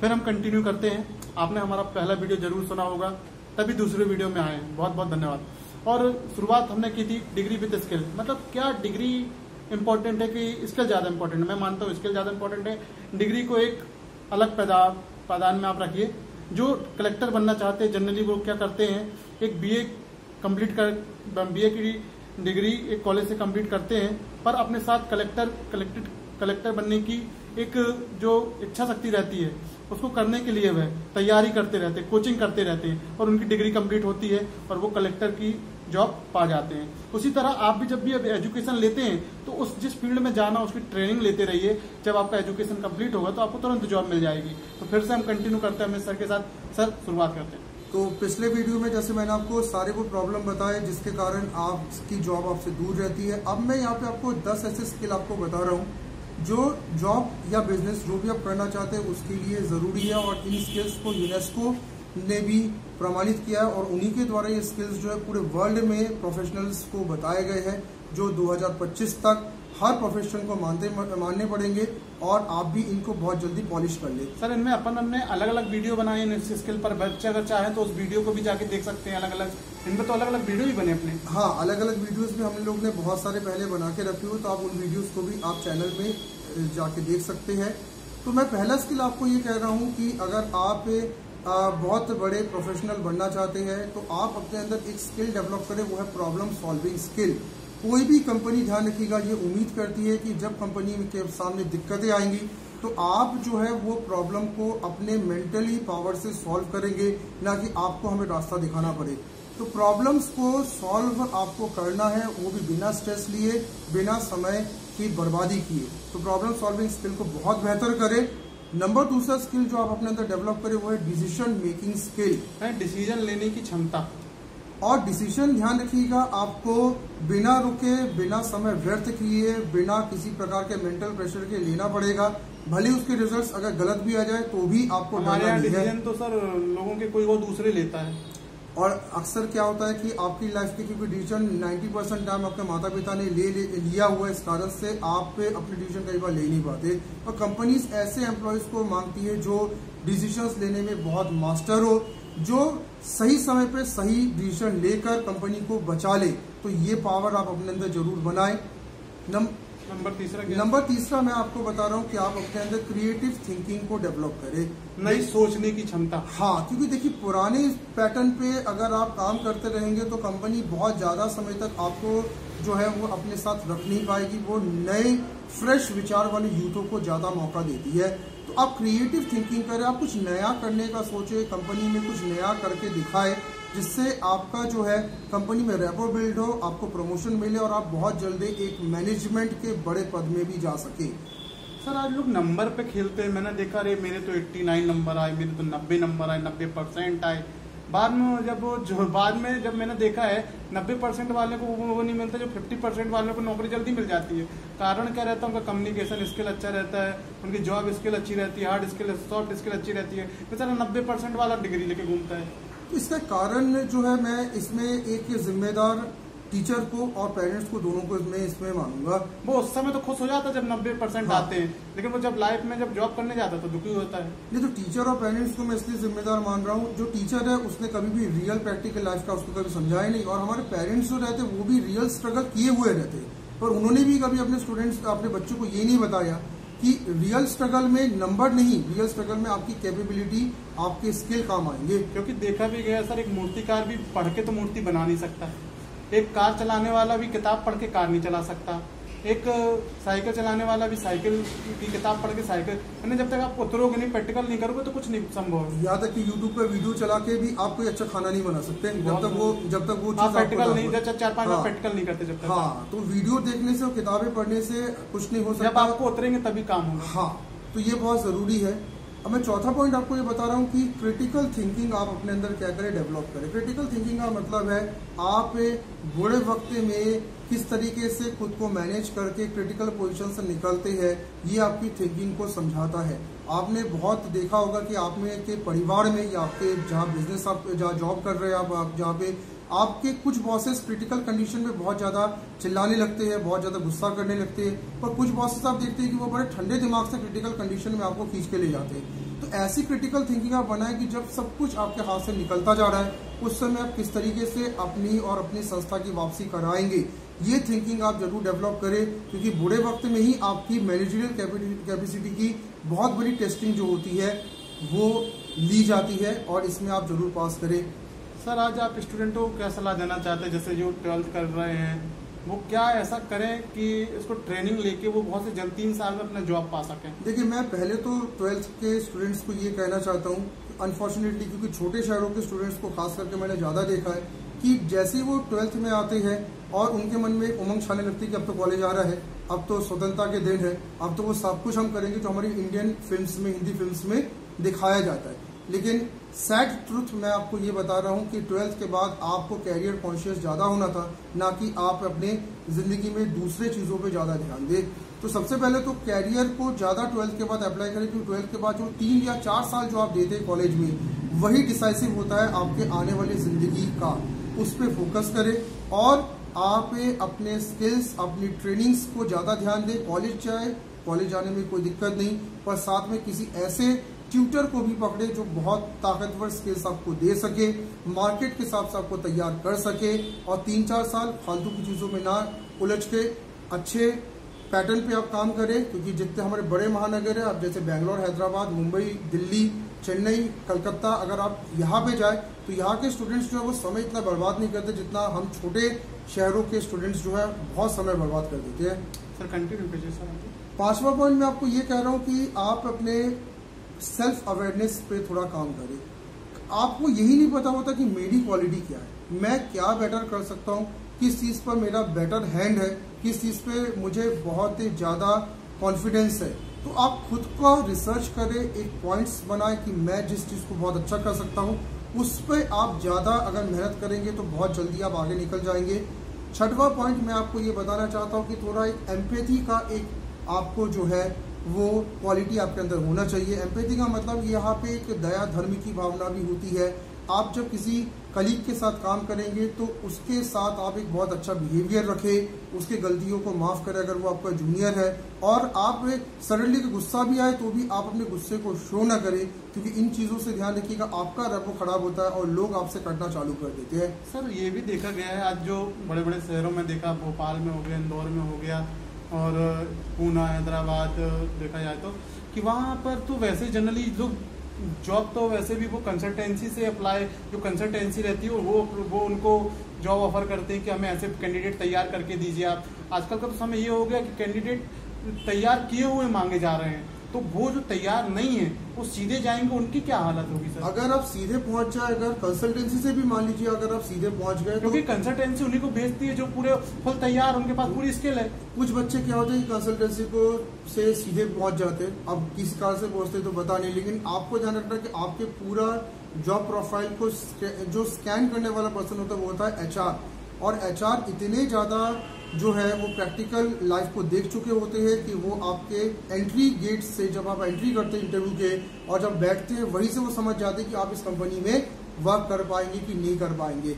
फिर हम कंटिन्यू करते हैं। आपने हमारा पहला वीडियो जरूर सुना होगा, तभी दूसरे वीडियो में आए। बहुत बहुत धन्यवाद। और शुरुआत हमने की थी डिग्री विद स्किल। मतलब क्या डिग्री इंपॉर्टेंट है कि स्किल ज्यादा इंपॉर्टेंट है? मैं मानता हूँ स्किल ज्यादा इंपॉर्टेंट है। डिग्री को एक अलग पैदान में आप रखिए। जो कलेक्टर बनना चाहते हैं जनरली वो क्या करते हैं, एक बीए की डिग्री एक कॉलेज से कंप्लीट करते हैं, पर अपने साथ कलेक्टर बनने की एक जो इच्छा शक्ति रहती है उसको करने के लिए वह तैयारी करते रहते हैं, कोचिंग करते रहते हैं, और उनकी डिग्री कंप्लीट होती है और वो कलेक्टर की जॉब पा जाते हैं। उसी तरह आप भी जब भी एजुकेशन लेते हैं तो उस जिस फील्ड में जाना उसकी ट्रेनिंग लेते रहिए। जब आपका एजुकेशन कंप्लीट होगा तो आपको तुरंत जॉब मिल जाएगी। तो फिर से हम कंटिन्यू करते हैं, सर के साथ। सर शुरुआत करते हैं। तो पिछले वीडियो में जैसे मैंने आपको सारे वो प्रॉब्लम बताए जिसके कारण आपकी जॉब आपसे दूर रहती है। अब मैं यहाँ पे आपको 10 ऐसे स्किल आपको बता रहा हूँ जो जॉब या बिजनेस जो भी आप करना चाहते हैं उसके लिए जरूरी है, और इन स्किल्स को यूनेस्को ने भी प्रमाणित किया है, और उन्हीं के द्वारा ये स्किल्स जो है पूरे वर्ल्ड में प्रोफेशनल्स को बताए गए हैं, जो 2025 तक हर प्रोफेशन को मानने पड़ेंगे, और आप भी इनको बहुत जल्दी पॉलिश कर ले। सर इनमें हमने अलग अलग वीडियो बनाए हैं इस स्किल पर। बच्चे अगर चाहें तो उस वीडियो को भी जाके देख सकते हैं। अलग अलग इनमें तो अलग अलग वीडियो भी बने अपने। हाँ, अलग अलग वीडियोस भी हम लोग ने बहुत सारे पहले बना के रखे हुए, तो आप उन वीडियोस को भी आप चैनल में जाके देख सकते हैं। तो मैं पहला स्किल आपको ये कह रहा हूँ कि अगर आप बहुत बड़े प्रोफेशनल बनना चाहते हैं तो आप अपने अंदर एक स्किल डेवलप करें, वो है प्रॉब्लम सॉल्विंग स्किल। कोई भी कंपनी, ध्यान रखिएगा, ये उम्मीद करती है कि जब कंपनी के सामने दिक्कतें आएंगी तो आप जो है वो प्रॉब्लम को अपने मेंटली पावर से सॉल्व करेंगे, ना कि आपको हमें रास्ता दिखाना पड़े। तो प्रॉब्लम्स को सॉल्व आपको करना है, वो भी बिना स्ट्रेस लिए, बिना समय की बर्बादी किए। तो प्रॉब्लम सॉल्विंग स्किल को बहुत बेहतर करें। नंबर दूसरा स्किल जो आप अपने अंदर डेवलप करें वो है डिसीजन मेकिंग स्किल, डिसीजन लेने की क्षमता। और डिसीजन, ध्यान रखिएगा, आपको बिना रुके, बिना समय व्यर्थ किए, बिना किसी प्रकार के मेंटल प्रेशर के लेना पड़ेगा। भले उसके रिजल्ट्स अगर गलत भी आ जाए तो भी आपको हमारे यहाँ डिसीजन तो सर लोगों के कोई वो दूसरे लेता है। और अक्सर क्या होता है कि आपकी लाइफ के क्योंकि डिसीजन 90% टाइम आपके माता पिता ने लिया हुआ है, इस कारण से आप अपने डिसीजन कई बार ले नहीं पाते। और कंपनीज ऐसे एम्प्लॉयज को मांगती है जो डिसीजंस लेने में बहुत मास्टर हो, जो सही समय पे सही डिसीजन लेकर कंपनी को बचा ले। तो ये पावर आप अपने अंदर जरूर बनाएं। नंबर तीसरा मैं आपको बता रहा हूँ कि आप अपने अंदर क्रिएटिव थिंकिंग को डेवलप करें, नई सोचने की क्षमता। हाँ, क्योंकि देखिए पुराने पैटर्न पे अगर आप काम करते रहेंगे तो कंपनी बहुत ज्यादा समय तक आपको जो है वो अपने साथ रख नहीं पाएगी। वो नए फ्रेश विचार वाले यूथों को ज्यादा मौका देती है। तो आप क्रिएटिव थिंकिंग करें, आप कुछ नया करने का सोचे, कंपनी में कुछ नया करके दिखाए, जिससे आपका जो है कंपनी में रेपो बिल्ड हो, आपको प्रमोशन मिले और आप बहुत जल्दी एक मैनेजमेंट के बड़े पद में भी जा सके। सर आज लोग नंबर पे खेलते हैं। मैंने देखा, अरे मेरे तो 89 नंबर आए, मेरे तो 90 नंबर आए, 90% आए। बाद में जब मैंने देखा है 90% वाले को वो नहीं मिलता, जो 50% वालों को नौकरी जल्दी मिल जाती है। कारण क्या रहता है? उनका कम्युनिकेशन स्किल अच्छा रहता है, उनकी जॉब स्किल अच्छी रहती है, हार्ड स्किल, सॉफ्ट स्किल अच्छी रहती है। बेचारा 90% वाला डिग्री लेके घूमता है। तो इसका कारण जो है मैं इसमें एक जिम्मेदार टीचर को और पेरेंट्स को दोनों को इसमें मानूंगा। वो उस समय तो खुश हो जाता है जब 90% आते हैं, लेकिन वो जब लाइफ में जब जॉब करने जाता है तो दुखी होता है। नहीं, तो टीचर और पेरेंट्स को मैं इसलिए जिम्मेदार मान रहा हूँ, जो टीचर है उसने कभी भी रियल प्रैक्टिकल लाइफ का उसको कभी समझाया नहीं, और हमारे पेरेंट्स जो रहते वो भी रियल स्ट्रगल किए हुए रहते, पर उन्होंने भी कभी अपने स्टूडेंट्स, अपने बच्चों को ये नहीं बताया कि रियल स्ट्रगल में नंबर नहीं, रियल स्ट्रगल में आपकी कैपेबिलिटी, आपके स्किल काम आएंगे। क्योंकि देखा भी गया सर, एक मूर्तिकार भी पढ़ के तो मूर्ति बना नहीं सकता, एक कार चलाने वाला भी किताब पढ़ के कार नहीं चला सकता, एक साइकिल चलाने वाला भी साइकिल की किताब पढ़ के साइकिल, यानी जब तक आप उतरोगे नहीं, प्रैक्टिकल नहीं करोगे तो कुछ नहीं संभव है। यहाँ तक कि यूट्यूब पे वीडियो चला के भी आप कोई अच्छा खाना नहीं बना सकते जब तक वो चीज प्रैक्टिकल नहीं, 4-5 बार प्रैक्टिकल नहीं करते जब तक। हाँ, तो वीडियो देखने से और किताबें पढ़ने से कुछ नहीं हो सकता, जब आपको उतरेंगे तभी काम होगा। हाँ, तो ये बहुत जरूरी है। अब मैं चौथा पॉइंट आपको ये बता रहा हूँ कि क्रिटिकल थिंकिंग आप अपने अंदर क्या करें, डेवलप करें। क्रिटिकल थिंकिंग का मतलब है आप बुरे वक्त में किस तरीके से खुद को मैनेज करके क्रिटिकल पोजीशन से निकलते हैं, ये आपकी थिंकिंग को समझाता है। आपने बहुत देखा होगा कि आप में के परिवार में या आपके जहाँ बिजनेस आप जहाँ जॉब कर रहे हैं आप जहाँ पे आपके कुछ बॉसेस क्रिटिकल कंडीशन में बहुत ज्यादा चिल्लाने लगते हैं, बहुत ज्यादा गुस्सा करने लगते हैं, पर कुछ बॉसेस आप देखते हैं कि वो बड़े ठंडे दिमाग से क्रिटिकल कंडीशन में आपको खींच के ले जाते हैं। तो ऐसी क्रिटिकल थिंकिंग आप बनाएं कि जब सब कुछ आपके हाथ से निकलता जा रहा है उस समय आप किस तरीके से अपनी और अपनी संस्था की वापसी कराएंगे, ये थिंकिंग आप जरूर डेवलप करें, क्योंकि बुरे वक्त में ही आपकी मैनेजरियल कैपेसिटी की बहुत बड़ी टेस्टिंग जो होती है वो ली जाती है और इसमें आप जरूर पास करें। सर आज आप स्टूडेंटों को क्या सलाह देना चाहते हैं, जैसे जो 12th कर रहे हैं वो क्या ऐसा करें कि इसको ट्रेनिंग लेके वो बहुत से जल्द 3 साल में अपना जॉब पा सकें? देखिए, मैं पहले तो 12th के स्टूडेंट्स को ये कहना चाहता हूँ, अनफॉर्चुनेटली क्योंकि छोटे शहरों के स्टूडेंट्स को खास करके मैंने ज़्यादा देखा है कि जैसे ही वो 12th में आते हैं और उनके मन में उमंग छाने लगती है कि अब तो कॉलेज आ रहा है, अब तो स्वतंत्रता के दिन है, अब तो वो सब कुछ हम करेंगे जो हमारी इंडियन फिल्म्स में, हिंदी फिल्म्स में दिखाया जाता है। लेकिन सैड ट्रुथ मैं आपको ये बता रहा हूँ कि 12th के बाद आपको कैरियर कॉन्शियस ज़्यादा होना था, ना कि आप अपने ज़िंदगी में दूसरे चीज़ों पे ज़्यादा ध्यान दें। तो सबसे पहले तो कैरियर को ज़्यादा 12th के बाद अप्लाई करें, क्योंकि 12th के बाद जो 3 या 4 साल जो आप देते हैं कॉलेज में वही डिसाइसिव होता है आपके आने वाली ज़िंदगी का। उस पर फोकस करें और आप अपने स्किल्स, अपनी ट्रेनिंग्स को ज़्यादा ध्यान दें। कॉलेज जाए, कॉलेज जाने में कोई दिक्कत नहीं, पर साथ में किसी ऐसे ट्यूटर को भी पकड़े जो बहुत ताकतवर स्किल्स आपको दे सके, मार्केट के हिसाब से आपको तैयार कर सके, और 3-4 साल फालतू की चीज़ों में ना उलझ के अच्छे पैटर्न पे आप काम करें। क्योंकि जितने हमारे बड़े महानगर हैं, अब जैसे बेंगलोर, हैदराबाद, मुंबई, दिल्ली, चेन्नई, कलकत्ता, अगर आप यहाँ पे जाए तो यहाँ के स्टूडेंट्स जो है वो समय इतना बर्बाद नहीं करते जितना हम छोटे शहरों के स्टूडेंट्स जो है बहुत समय बर्बाद कर देते हैं। सर कंटिन्यू कीजिए सर। 5वां पॉइंट मैं आपको ये कह रहा हूँ कि आप अपने सेल्फ अवेयरनेस पे थोड़ा काम करें। आपको यही नहीं पता होता कि मेरी क्वालिटी क्या है, मैं क्या बेटर कर सकता हूँ, किस चीज़ पर मेरा बेटर हैंड है, किस चीज़ पे मुझे बहुत ही ज़्यादा कॉन्फिडेंस है। तो आप खुद का रिसर्च करें, एक पॉइंट्स बनाएं कि मैं जिस चीज़ को बहुत अच्छा कर सकता हूँ उस पर आप ज़्यादा अगर मेहनत करेंगे तो बहुत जल्दी आप आगे निकल जाएंगे। 6वां पॉइंट मैं आपको ये बताना चाहता हूँ कि थोड़ा एक एम्पैथी का एक आपको जो है वो क्वालिटी आपके अंदर होना चाहिए। एम्पैथी का मतलब यहाँ पे एक दया धर्म की भावना भी होती है। आप जब किसी कलीग के साथ काम करेंगे तो उसके साथ आप एक बहुत अच्छा बिहेवियर रखें, उसके गलतियों को माफ़ करें अगर वो आपका जूनियर है, और आप सडनली का गुस्सा भी आए तो भी आप अपने गुस्से को शो ना करें, क्योंकि इन चीज़ों से ध्यान रखिएगा आपका रैपो खराब होता है और लोग आपसे कटना चालू कर देते हैं। सर ये भी देखा गया है आज जो बड़े बड़े शहरों में देखा, भोपाल में हो गया, इंदौर में हो गया और पूना, हैदराबाद देखा जाए तो कि वहाँ पर तो वैसे जनरली लोग जॉब तो वैसे भी वो कंसल्टेंसी से अप्लाई, जो कंसल्टेंसी रहती है वो उनको जॉब ऑफर करते हैं कि हमें ऐसे कैंडिडेट तैयार करके दीजिए आप। आजकल का तो समय ये हो गया कि कैंडिडेट तैयार किए हुए मांगे जा रहे हैं, तो वो जो तैयार नहीं है वो सीधे जाएंगे, उनकी क्या हालत होगी सर? अगर आप सीधे पहुंच जाए, अगर कंसल्टेंसी से भी मान लीजिए अगर आप सीधे पहुंच गए, क्योंकि कंसल्टेंसी उन्हीं को भेजती है जो पूरे फुल तैयार, उनके पास पूरी स्किल है। कुछ बच्चे क्या होते हैं कि कंसल्टेंसी को से सीधे पहुंच जाते हैं, अब किस कार से पहुंचते तो पता नहीं, लेकिन आपको ध्यान रखना कि आपके पूरा जॉब प्रोफाइल को जो स्कैन करने वाला पर्सन होता है वो होता है HR, और HR इतने ज़्यादा जो है वो प्रैक्टिकल लाइफ को देख चुके होते हैं कि वो आपके एंट्री गेट से जब आप एंट्री करते हैं इंटरव्यू के और जब बैठते हैं वहीं से वो समझ जाते हैं कि आप इस कंपनी में वर्क कर पाएंगे कि नहीं कर पाएंगे।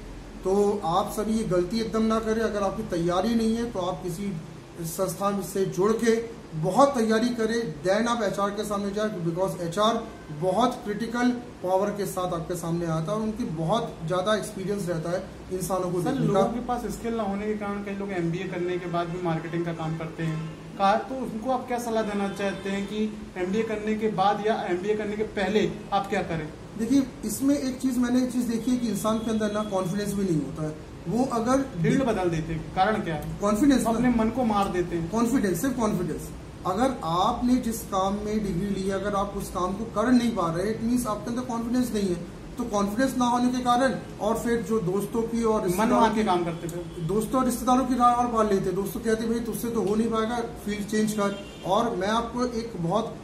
तो आप सभी ये गलती एकदम ना करें। अगर आपकी तैयारी नहीं है तो आप किसी संस्था से जुड़ के बहुत तैयारी करें, देन आप HR के सामने जाए, बिकॉज HR बहुत क्रिटिकल पावर के साथ आपके सामने आता है और उनकी बहुत ज्यादा एक्सपीरियंस रहता है इंसानों को देखने का। लोगों के पास स्किल ना होने के कारण कई लोग MBA करने के बाद भी मार्केटिंग का काम करते हैं, तो उनको आप क्या सलाह देना चाहते हैं कि MBA करने के बाद या MBA करने के पहले आप क्या करें? देखिए, इसमें मैंने एक चीज देखी है कि इंसान के अंदर ना कॉन्फिडेंस भी नहीं होता है। वो अगर फील्ड बदल देते हैं, कारण क्या है? कॉन्फिडेंस, अपने मन को मार देते हैं। कॉन्फिडेंस, सिर्फ कॉन्फिडेंस। अगर आपने जिस काम में डिग्री ली है, अगर आप उस काम को कर नहीं पा रहे, इट मीन्स आपके अंदर कॉन्फिडेंस नहीं है। तो कॉन्फिडेंस ना होने के कारण और फिर जो दोस्तों की और मन मार के काम करते थे, दोस्तों और रिश्तेदारों की राय और पाल लेते, दोस्तों कहते भाई तुझसे तो हो नहीं पाएगा, फील्ड चेंज कर। और मैं आपको एक बहुत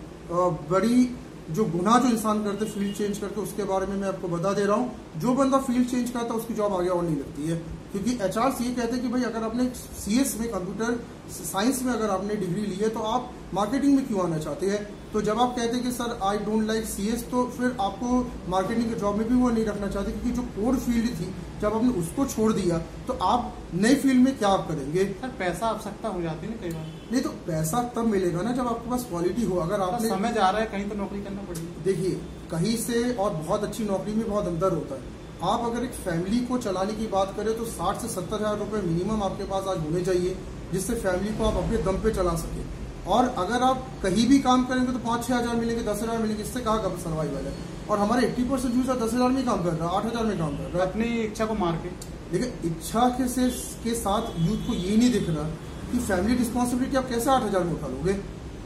बड़ी जो गुनाह जो इंसान करते फील्ड चेंज करके, उसके बारे में मैं आपको बता दे रहा हूँ। जो बंदा फील्ड चेंज करता है उसकी जॉब आगे और नहीं लगती है, क्योंकि HR ये कहते हैं कि भाई अगर आपने CS में, कंप्यूटर साइंस में अगर आपने डिग्री ली है तो आप मार्केटिंग में क्यों आना चाहते हैं? तो जब आप कहते हैं कि sir I don't like CS, तो फिर आपको मार्केटिंग के जॉब में भी वो नहीं रखना चाहते, क्योंकि जो कोर फील्ड थी जब आपने उसको छोड़ दिया तो आप नई फील्ड में क्या आप करेंगे? सर पैसा आवश्यकता हो जाती है ना कई बार। नहीं तो पैसा तब मिलेगा ना जब आपके पास क्वालिटी हो। अगर आपने समय जा रहा है कहीं तो नौकरी करना पड़ेगी। देखिए, कहीं से और बहुत अच्छी नौकरी में बहुत अंतर होता है। आप अगर एक फैमिली को चलाने की बात करें तो 60 से 70 हजार रुपए मिनिमम आपके पास आज होने चाहिए, जिससे फैमिली को आप अपने दम पे चला सके। और अगर आप कहीं भी काम करेंगे तो 5-6 हजार मिलेंगे, 10 हजार मिलेंगे, इससे कहाँ का सर्वाइवल है? और हमारे 80% यूजर 10 हजार में काम कर रहा है, 8 हजार में काम कर रहा है, अपनी इच्छा को मार के। लेकिन इच्छा के साथ यूथ को ये नहीं दिख रहा कि फैमिली रिस्पॉन्सिबिलिटी आप कैसे 8 हजार में उठा लोगे।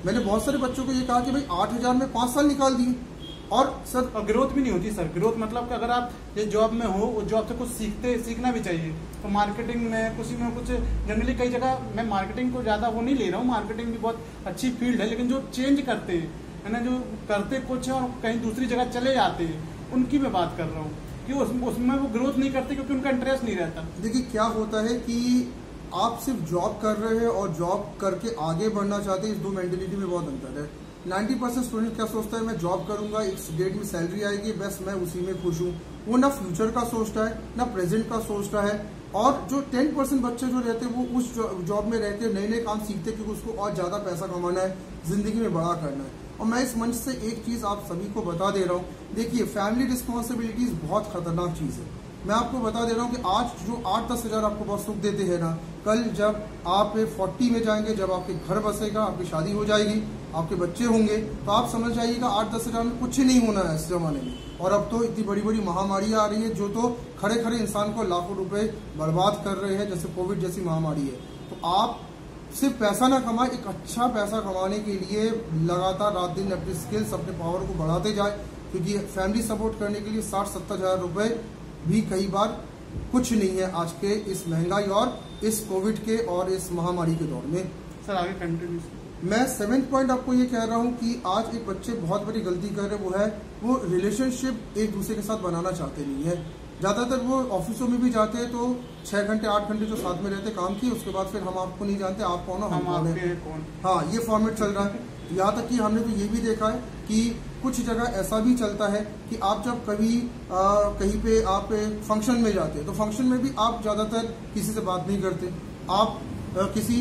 मैंने बहुत सारे बच्चों को ये कहा कि भाई 8 हजार में 5 साल निकाल दिए, और सर और ग्रोथ भी नहीं होती सर। ग्रोथ मतलब कि अगर आप ये जॉब में हो, उस जॉब से कुछ सीखना भी चाहिए। तो मार्केटिंग में कुछ जनरली कई जगह, मैं मार्केटिंग को ज्यादा वो नहीं ले रहा हूँ, मार्केटिंग भी बहुत अच्छी फील्ड है, लेकिन जो चेंज करते हैं है ना, जो करते कुछ है और कहीं दूसरी जगह चले जाते हैं, उनकी मैं बात कर रहा हूँ कि उसमें वो ग्रोथ नहीं करते क्योंकि उनका इंटरेस्ट नहीं रहता। देखिए क्या होता है कि आप सिर्फ जॉब कर रहे हैं और जॉब करके आगे बढ़ना चाहते हैं, इस दो मेंटेलिटी में बहुत अंतर है। 90% स्टूडेंट क्या सोचता है, मैं जॉब करूंगा, एक डेट में सैलरी आएगी, बस मैं उसी में खुश हूँ। वो ना फ्यूचर का सोचता है, ना प्रेजेंट का सोचता है। और जो 10% बच्चे जो रहते हैं वो उस जॉब में रहते नए नए काम सीखते, क्योंकि उसको और ज्यादा पैसा कमाना है, जिंदगी में बड़ा करना है। और मैं इस मंच से एक चीज आप सभी को बता दे रहा हूँ, देखिए फैमिली रिस्पॉन्सिबिलिटीज बहुत खतरनाक चीज है। मैं आपको बता दे रहा हूँ कि आज जो 8-10 हजार आपको बहुत सुख देते हैं ना, कल जब आप 40 में जाएंगे, जब आपके घर बसेगा, आपकी शादी हो जाएगी, आपके बच्चे होंगे, तो आप समझ जाइएगा 8-10 हजार में कुछ नहीं होना है इस जमाने में। और अब तो इतनी बड़ी बड़ी महामारियां आ रही है जो तो खड़े खड़े इंसान को लाखों रुपए बर्बाद कर रहे हैं, जैसे कोविड जैसी महामारी है। तो आप सिर्फ पैसा ना कमाए, एक अच्छा पैसा कमाने के लिए लगातार रात दिन अपनी स्किल्स, अपने पावर को बढ़ाते जाए, क्योंकि फैमिली सपोर्ट करने के लिए 60-70 हजार रुपए भी कई बार कुछ नहीं है आज के इस महंगाई और इस कोविड के और इस महामारी के दौर में। सर आगे कंटिन्यू। मैं 7th पॉइंट आपको ये कह रहा हूँ कि आज एक बच्चे बहुत बड़ी गलती कर रहे, वो है वो रिलेशनशिप एक दूसरे के साथ बनाना चाहते नहीं है। ज्यादातर वो ऑफिसों में भी जाते हैं तो 6 घंटे 8 घंटे जो साथ में रहते काम किए, उसके बाद फिर हम आपको नहीं जानते, आप कौन हो, हम कौन है। हाँ, ये फॉर्मेट चल रहा है। यहाँ तक कि हमने तो ये भी देखा है कि कुछ जगह ऐसा भी चलता है कि आप जब कभी कहीं पे आप फंक्शन में जाते हैं तो फंक्शन में भी आप ज्यादातर किसी से बात नहीं करते। आप किसी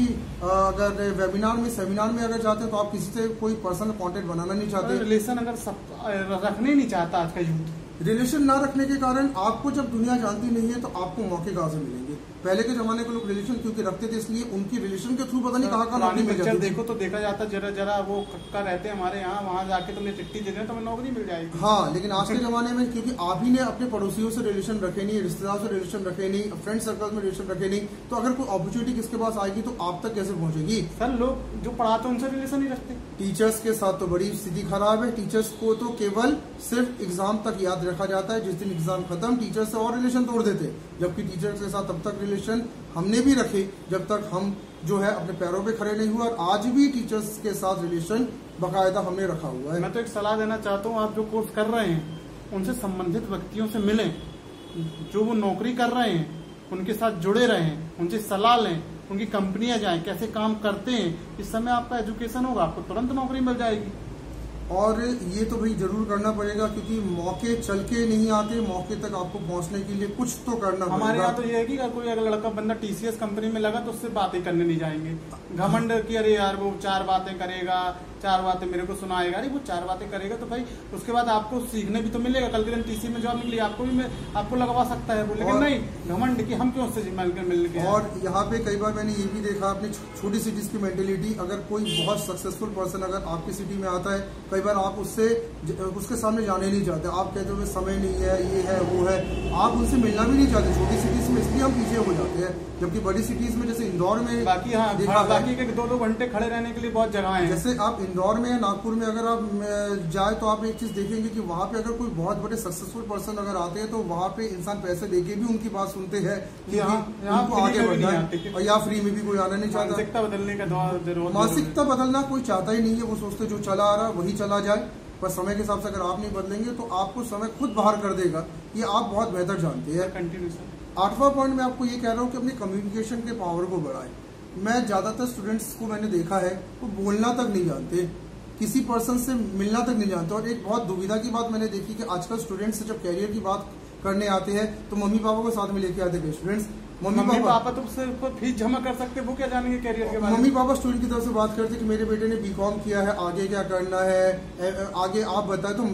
अगर वेबिनार में, सेमिनार में अगर जाते हैं तो आप किसी से कोई पर्सनल कांटेक्ट बनाना नहीं चाहते। रिलेशन अगर सब रखने नहीं चाहता आज का यूथ। रिलेशन ना रखने के कारण आपको जब दुनिया जानती नहीं है तो आपको मौके कहाँ से मिलेंगे। पहले के जमाने के लोग रिलेशन क्योंकि रखते थे, इसलिए उनकी रिलेशन के थ्रू पता नहीं कहाँ नौकरी मिल जाती। देखो तो देखा जाता जरा वो कक्का रहते हैं हमारे यहाँ, वहाँ जाके तुमने चिट्ठी दे देना तो नौकरी मिल जाएगी। हाँ, लेकिन आज के जमाने में क्योंकि आप ही ने अपने पड़ोसियों से रिलेशन रखे नहीं, रिश्तेदार से रिलेशन रखे नहीं, फ्रेंड सर्कल में रिलेशन रखे नहीं, तो अगर कोई अपॉर्चुनिटी किसके पास आएगी तो आप तक कैसे पहुंचेगी? सर लोग जो पढ़ाते हैं उनसे रिलेशन नहीं रखते। टीचर्स के साथ तो बड़ी स्थिति खराब है। टीचर्स को तो केवल सिर्फ एग्जाम तक याद रखा जाता है, जिस दिन एग्जाम खत्म टीचर से और रिलेशन तोड़ देते, जबकि टीचर्स के साथ तब तक रिलेशन हमने भी रखे जब तक हम जो है अपने पैरों पे खड़े नहीं हुआ, और आज भी टीचर्स के साथ रिलेशन बकायदा हमने रखा हुआ है। मैं तो एक सलाह देना चाहता हूँ, आप जो कोर्स कर रहे हैं उनसे संबंधित व्यक्तियों से मिलें, जो वो नौकरी कर रहे हैं उनके साथ जुड़े रहें, उनसे सलाह लें, उनकी कंपनियां जाएं, कैसे काम करते हैं। इस समय आपका एजुकेशन होगा, आपको तुरंत नौकरी मिल जाएगी। और ये तो भाई जरूर करना पड़ेगा, क्योंकि मौके चल के नहीं आते, मौके तक आपको पहुंचने के लिए कुछ तो करना पड़ेगा। हमारे यहाँ तो ये है कि कोई अगर लड़का बंदा TCS कंपनी में लगा तो उससे बातें करने नहीं जाएंगे। घमंड की अरे यार वो 4 बातें करेगा, 4 बातें मेरे को सुनाएगा। अरे वो 4 बातें करेगा तो भाई उसके बाद आपको सीखने भी तो मिलेगा। कल के दिन TCS में जॉब निकली आपको लगवा सकता है वो, लेकिन नहीं घमंड कि हम क्यों उससे मिल के। और यहाँ पे कई बार मैंने ये भी देखा अपनी छोटी सिटीज की मेंटेलिटी, अगर कोई बहुत सक्सेसफुल पर्सन अगर आपकी सिटी में आता है, कई बार आप उसके सामने जाने नहीं चाहते। आप कहते हो समय नहीं है, ये है वो है, आप उनसे मिलना भी नहीं चाहते छोटी सिटीज में, इसलिए हम पीछे हो जाते हैं। जबकि बड़ी सिटीज में जैसे इंदौर में बाकी के 2-2 घंटे खड़े रहने के लिए बहुत जगह है। जैसे आप इंदौर में या नागपुर में अगर आप जाए तो आप एक चीज देखेंगे कि वहाँ पे अगर कोई बहुत बड़े सक्सेसफुल पर्सन अगर आते हैं तो वहाँ पे इंसान पैसे देके भी उनकी बात सुनते हैं कि उनको आगे बढ़ना है, और या फ्री में भी कोई आना नहीं चाहता। मानसिकता बदलने का मानसिकता बदलना कोई चाहता ही नहीं है, वो सोचते जो चला आ रहा वही चला जाए। पर समय के हिसाब से अगर आप नहीं बदलेंगे तो आपको समय खुद बाहर कर देगा, ये आप बहुत बेहतर जानते हैं। 8वां पॉइंट मैं आपको ये कह रहा हूँ कि अपनी कम्युनिकेशन के पावर को बढ़ाएं। मैं ज्यादातर स्टूडेंट्स को मैंने देखा है वो बोलना तक नहीं जानते, किसी पर्सन से मिलना तक नहीं जानते। और एक बहुत दुविधा की बात मैंने देखी कि आजकल स्टूडेंट्स जब कैरियर की बात करने आते हैं तो मम्मी पापा को साथ में लेके आते हैं स्टूडेंट्स। मम्मी पापा तो सिर्फ फीस जमा कर सकते, वो क्या जानेंगे कैरियर के बारे में। मम्मी पापा स्टूडेंट की तरफ से बात करते कि मेरे बेटे ने बीकॉम किया है, आगे क्या करना है, आगे आप बताएं। तो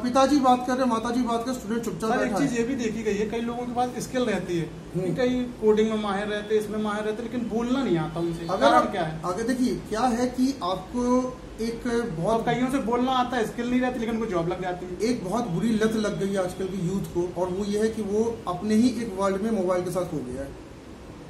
पिताजी बात कर रहे, माताजी बात कर, स्टूडेंट चुपचाप बैठा है। एक चीज ये भी देखी गई है, कई लोगों के पास स्किल रहती है, कई कोडिंग में माहिर रहते, इसमें माहिर रहते, लेकिन बोलना नहीं आता उनसे। अगर क्या है, आगे देखिए क्या है कि आपको एक बहुत कईयों से बोलना आता है, स्किल नहीं रहती, लेकिन उनको जॉब लग जाती है। एक बहुत बुरी लत लग गई है आजकल की यूथ को, और वो ये है कि वो अपने ही एक वर्ल्ड में मोबाइल के साथ खो गया है।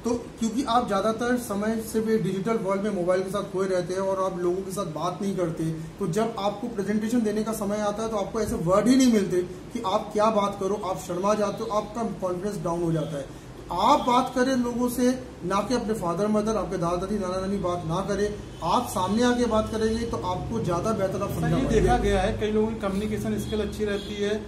तो क्योंकि आप ज्यादातर समय सिर्फ एक डिजिटल वर्ल्ड में मोबाइल के साथ खोए रहते हैं और आप लोगों के साथ बात नहीं करते, तो जब आपको प्रेजेंटेशन देने का समय आता है तो आपको ऐसे वर्ड ही नहीं मिलते कि आप क्या बात करो, आप शर्मा जाते हो, आपका कॉन्फिडेंस डाउन हो जाता है। आप बात करें लोगों से, ना कि अपने फादर मदर, आपके दादा दादी नाना नानी बात ना करें, आप सामने आके बात करेंगे तो आपको ज्यादा बेहतर आप समझ पाएंगे। देखा गया है कई लोगों की कम्युनिकेशन स्किल अच्छी रहती है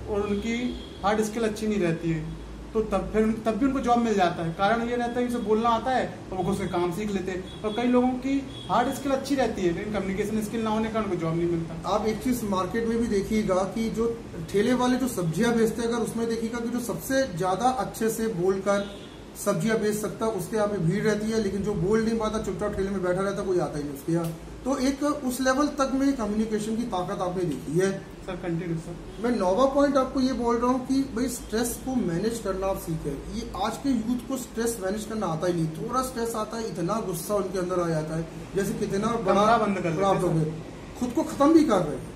और उनकी हार्ड स्किल अच्छी नहीं रहती है, तो तब भी उनको जॉब मिल जाता है। कारण ये रहता है कि उसे बोलना आता है तो वो उसके काम सीख लेते हैं। और कई लोगों की हार्ड स्किल अच्छी रहती है लेकिन कम्युनिकेशन स्किल ना होने का उनको जॉब नहीं मिलता। आप एक चीज मार्केट में भी देखिएगा कि जो ठेले वाले जो सब्जियां बेचते हैं, अगर उसमें देखिएगा कि जो सबसे ज्यादा अच्छे से बोलकर सब्जियां बेच सकता है उसके यहाँ पे भीड़ रहती है, लेकिन जो बोल नहीं पाता चुपचाप ठेले में बैठा रहता, कोई आता ही नहीं उसके यहाँ। तो एक उस लेवल तक में कम्युनिकेशन की ताकत आपने देखी है। Sir continue sir. मैं नौवा पॉइंट आपको ये बोल रहा हूँ कि भाई स्ट्रेस को मैनेज करना आप सीखें। ये आज के यूथ को स्ट्रेस मैनेज करना आता ही नहीं, थोड़ा स्ट्रेस आता है इतना गुस्सा उनके अंदर आ जाता है जैसे कितना बड़ा प्राप्त हो गए, खुद को खत्म भी कर रहे हैं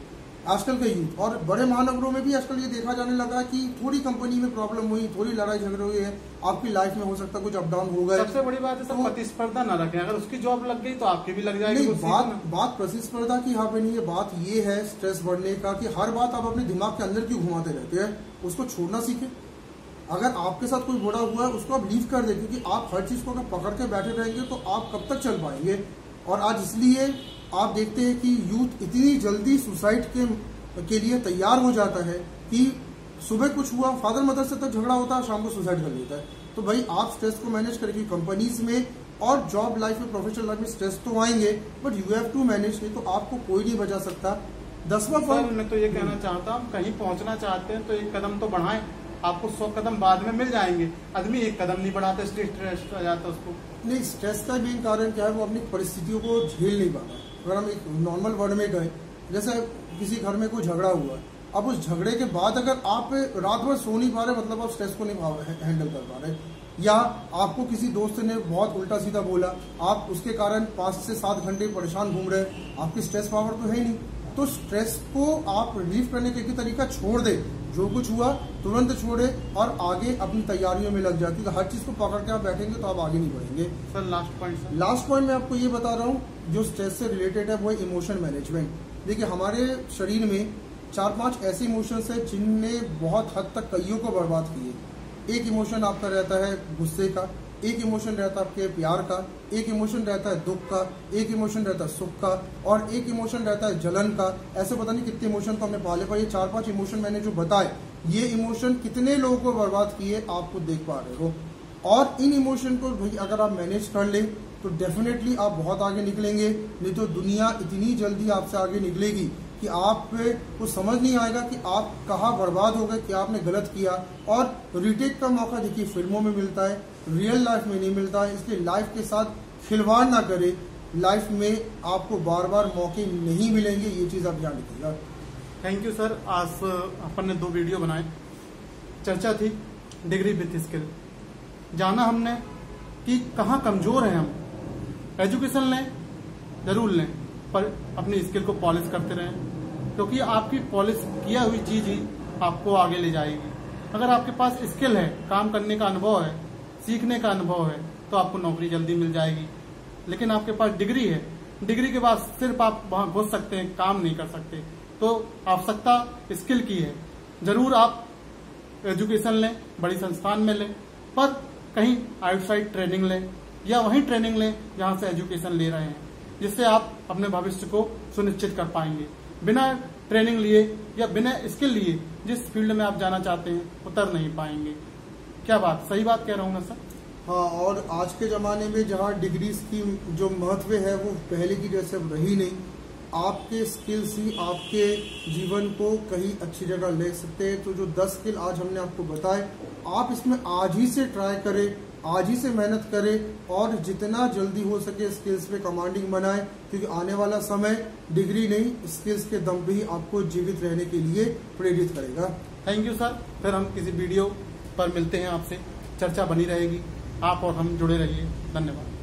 आजकल के यूथ। और बड़े महानगरों में भी आजकल ये देखा जाने लगा कि थोड़ी कंपनी में प्रॉब्लम हुई, थोड़ी लड़ाई झगड़े हुए हैं, आपकी लाइफ में हो सकता है कुछ अप डाउन हो गए। सबसे बड़ी बात है सब प्रतिस्पर्धा न रखें, अगर उसकी जॉब लग गई तो आपकी भी लग जाएगी। नहीं, बात प्रतिस्पर्धा की यहाँ पे नहीं है, बात ये है स्ट्रेस बढ़ने का कि हर बात आप अपने दिमाग के अंदर क्यों घुमाते रहते हैं, उसको छोड़ना सीखें। अगर आपके साथ कोई बुरा हुआ है उसको आप लीव कर दें, क्योंकि आप हर चीज को अगर पकड़ के बैठे रहेंगे तो आप कब तक चल पाएंगे। और आज इसलिए आप देखते हैं कि यूथ इतनी जल्दी सुसाइड के लिए तैयार हो जाता है कि सुबह कुछ हुआ, फादर मदर से तक झगड़ा होता है, शाम को सुसाइड कर लेता है। तो भाई आप स्ट्रेस को मैनेज करेंगे। कंपनीज में और जॉब लाइफ में, प्रोफेशनल लाइफ में स्ट्रेस तो आएंगे, but you have to manage, नहीं तो आपको कोई नहीं बचा सकता। 10वां पॉइंट मैं तो ये कहना चाहता हूँ, कहीं पहुंचना चाहते हैं तो एक कदम तो बढ़ाएं, आपको 100 कदम बाद में मिल जाएंगे। आदमी एक कदम नहीं बढ़ाता, स्ट्रेस आ जाता उसको। नहीं, स्ट्रेस का मेन कारण क्या है, वो अपनी परिस्थितियों को झेल नहीं पाता। अगर हम एक नॉर्मल वर्ड में गए, जैसे किसी घर में कोई झगड़ा हुआ, अब उस झगड़े के बाद अगर आप रात भर सो नहीं पा रहे, मतलब आप स्ट्रेस को नहीं हैंडल कर पा रहे, या आपको किसी दोस्त ने बहुत उल्टा सीधा बोला, आप उसके कारण 5 से 7 घंटे परेशान घूम रहे, आपकी स्ट्रेस पावर तो है ही नहीं। तो स्ट्रेस को आप रिलीव करने का एक तरीका छोड़ दे, जो कुछ हुआ तुरंत छोड़े और आगे अपनी तैयारियों में लग जाए, क्योंकि हर चीज को पकड़ के आप बैठेंगे तो आप आगे नहीं बढ़ेंगे। सर लास्ट पॉइंट मैं आपको ये बता रहा हूँ जो स्ट्रेस से रिलेटेड है, वो है इमोशन मैनेजमेंट। देखिए हमारे शरीर में 4-5 ऐसे इमोशंस है जिनने बहुत हद तक कईयों को बर्बाद किए। एक इमोशन आपका रहता है गुस्से का, एक इमोशन रहता है आपके प्यार का, एक इमोशन रहता है दुख का, एक इमोशन रहता है सुख का, और एक इमोशन रहता है जलन का। ऐसे पता नहीं कितने इमोशन तो हमने पाले, पर ये 4-5 इमोशन मैंने जो बताए, ये इमोशन कितने लोगों को बर्बाद किए आप खुद देख पा रहे हो। और इन इमोशन को भाई अगर आप मैनेज कर ले तो डेफिनेटली आप बहुत आगे निकलेंगे, नहीं तो दुनिया इतनी जल्दी आपसे आगे निकलेगी कि आपको समझ नहीं आएगा कि आप कहाँ बर्बाद हो गए, कि आपने गलत किया। और रिटेक का मौका देखिए फिल्मों में मिलता है, रियल लाइफ में नहीं मिलता है, इसलिए लाइफ के साथ खिलवाड़ ना करें। लाइफ में आपको बार बार मौके नहीं मिलेंगे, ये चीज़ आप ध्यान रखिएगा। Thank you sir. आज अपन ने 2 वीडियो बनाए, चर्चा थी डिग्री विथ स्किल। जाना हमने कि कहाँ कमजोर हैं हम। एजुकेशन लें जरूर लें, पर अपनी स्किल को पॉलिश करते रहें, क्योंकि आपकी पॉलिश किया हुई चीज ही आपको आगे ले जाएगी। अगर आपके पास स्किल है, काम करने का अनुभव है, सीखने का अनुभव है, तो आपको नौकरी जल्दी मिल जाएगी। लेकिन आपके पास डिग्री है, डिग्री के बाद सिर्फ आप वहां घुस सकते हैं, काम नहीं कर सकते। तो आवश्यकता स्किल की है। जरूर आप एजुकेशन लें, बड़ी संस्थान में लें, पर कहीं आउटसाइड ट्रेनिंग लें, या वहीं ट्रेनिंग लें जहां से एजुकेशन ले रहे हैं, जिससे आप अपने भविष्य को सुनिश्चित कर पाएंगे। बिना ट्रेनिंग लिए या बिना स्किल लिए जिस फील्ड में आप जाना चाहते हैं उतर नहीं पाएंगे। क्या बात, सही बात कह रहा हूँ ना सर? हाँ, और आज के ज़माने में जहाँ डिग्रीज की जो महत्व है वो पहले की जैसे रही नहीं। आपके स्किल्स ही आपके जीवन को कहीं अच्छी जगह ले सकते हैं। तो जो 10 स्किल आज हमने आपको बताए, आप इसमें आज ही से ट्राई करें, आज ही से मेहनत करें और जितना जल्दी हो सके स्किल्स पे कमांडिंग बनाएं, क्योंकि आने वाला समय डिग्री नहीं, स्किल्स के दम पे ही आपको जीवित रहने के लिए प्रेरित करेगा। Thank you sir. फिर हम किसी वीडियो पर मिलते हैं, आपसे चर्चा बनी रहेगी। आप और हम जुड़े रहिए। धन्यवाद।